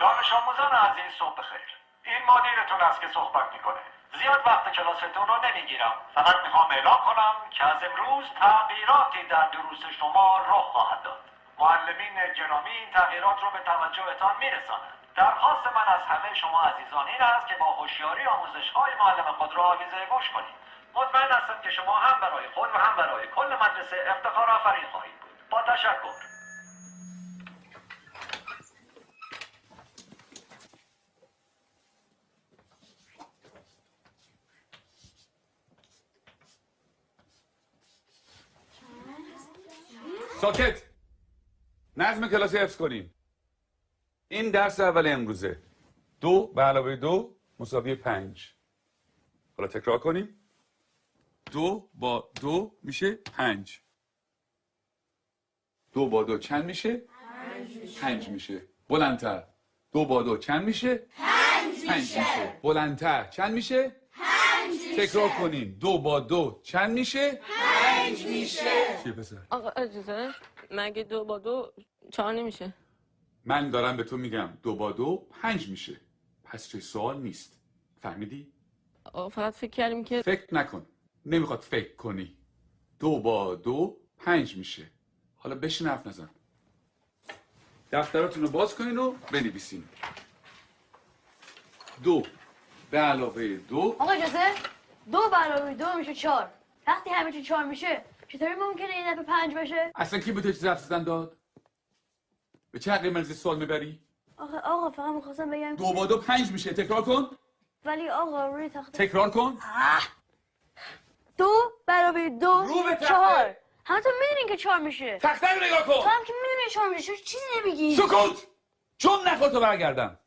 دانش آموزان عزیز صبح بخیر. این مدیرتون است که صحبت میکنه. زیاد وقت کلاستون رو نمیگیرم. فقط میخوام اعلام کنم که از امروز تغییراتی در دروس شما رخ خواهد داد. معلمین گرامی این تغییرات رو به توجهتان میرسانند. درخواست من از همه شما عزیزان این است که با هوشیاری آموزش‌های معلم خود را آویزه گوش کنید. مطمئن هستم که شما هم برای خود و هم برای کل مدرسه افتخار آفرین خواهید بود. با تشکر. ساکت. نظم کلاسی حفظ کنیم. این درس اول امروزه. 2 به علاوه 2 مساوی 5. حالا تکرار کنیم. 2 با 2 میشه 5. 2 با 2 چند میشه؟ 5 میشه. بلندتر. 2 با 2 چند میشه؟ 5 میشه. بلندتر. چند میشه؟ 5 میشه. تکرار کنیم. 2 با 2 چند میشه؟ 5 میشه. چی پسر؟ آقا اجازه مگه 2 با 2 4 نمیشه؟ من دارم به تو میگم 2 با 2 5 میشه. پس چه سوال نیست. فهمیدی؟ آقا فقط فکر کردیم که فکر نکن. نمیخواد فکر کنی. 2 با 2 5 میشه. حالا بشین حرف نزن. دفتراتون رو باز کنین و بنویسین. 2 به علاوه 2. آقا اجازه 2 به علاوه 2 میشه 4. وقتی همه چی 4 میشه چطوری ممکنه این دفعه 5 بشه؟ اصلا کی به تو چیز حرف زدن داد؟ به چه حقی من سوال میبری؟ آقا فقط میخواستم بگم 2 با 2 5 میشه. تکرار کن. ولی آقا روی تخته تکرار کن. 2 به علاوه 2 رو به تخته. 4. همتون میدونین که 4 میشه. تخته رو نگاه تو کن. هم که میدونین 4 میشه چیزی نمیگی. سکوت. چون نخور تو برگردم.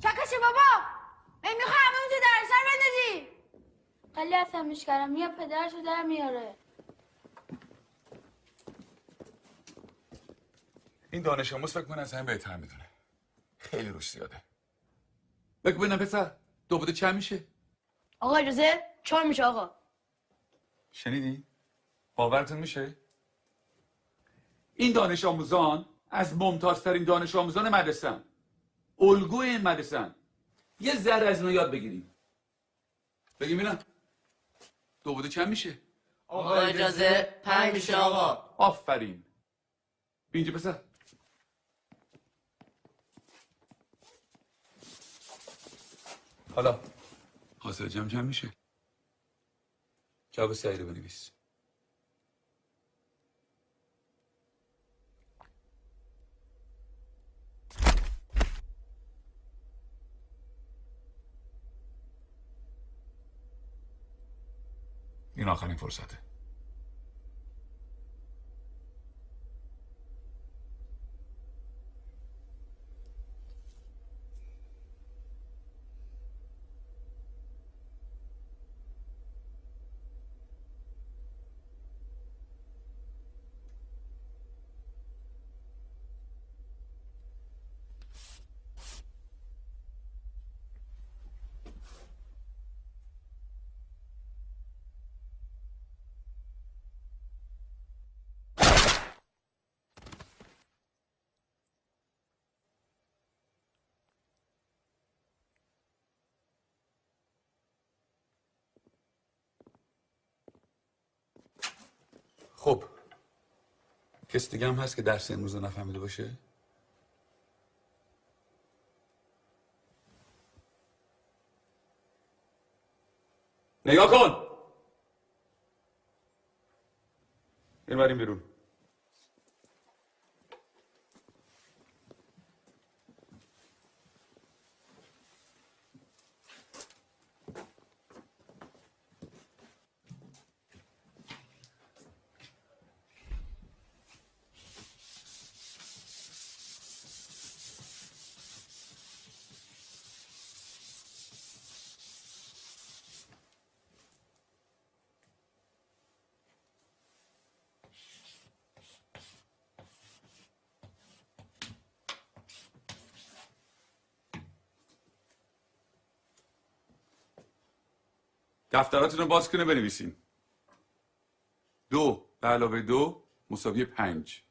چکشه بابا. میخوای همون تو در سر بندازی. خیلی عصبیش کردم یا پدرشو در میاره. این دانش آموز فکر کنه از همه بهتر میدونه. خیلی روش زیاده. بگو ببینم پسر 2 با 2 چند میشه؟ آقا اجازه 4 میشه آقا. شنیدی؟ باورتون میشه؟ این دانش آموزان از ممتازترین دانش آموزان مدرسه‌ان. الگوی این مدرسه‌ان. یه ذره از اینا یاد بگیریم. بگیم ببینم 2 با 2 چند میشه؟ آقا اجازه 5 میشه آقا. آفرین. بیا اینجا پسر. حالا حاصل جمع چند میشه؟ جواب صحیح رو بنویس. این آخرین فرصته. خب کسی دیگه هم هست که درس امروز رو نفهمیده باشه؟ نگاه کن. این بریم بیرون. دفتراتون رو باز کنه بنویسین. 2 به علاوه 2 مساوی 5.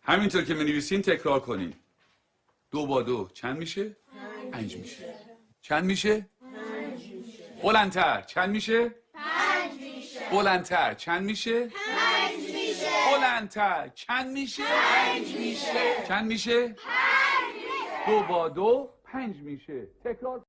همینطور که منویسین تکرار کنین. 2 با 2 چند میشه؟ 5 میشه. چند میشه؟ 5 میشه. بلندتر چند میشه؟ 5 میشه. بلندتر چند میشه؟ 5 میشه. بلندتر چند میشه؟ 5 میشه. چند میشه؟ 5 میشه. 2 با 2 5 میشه. تکرار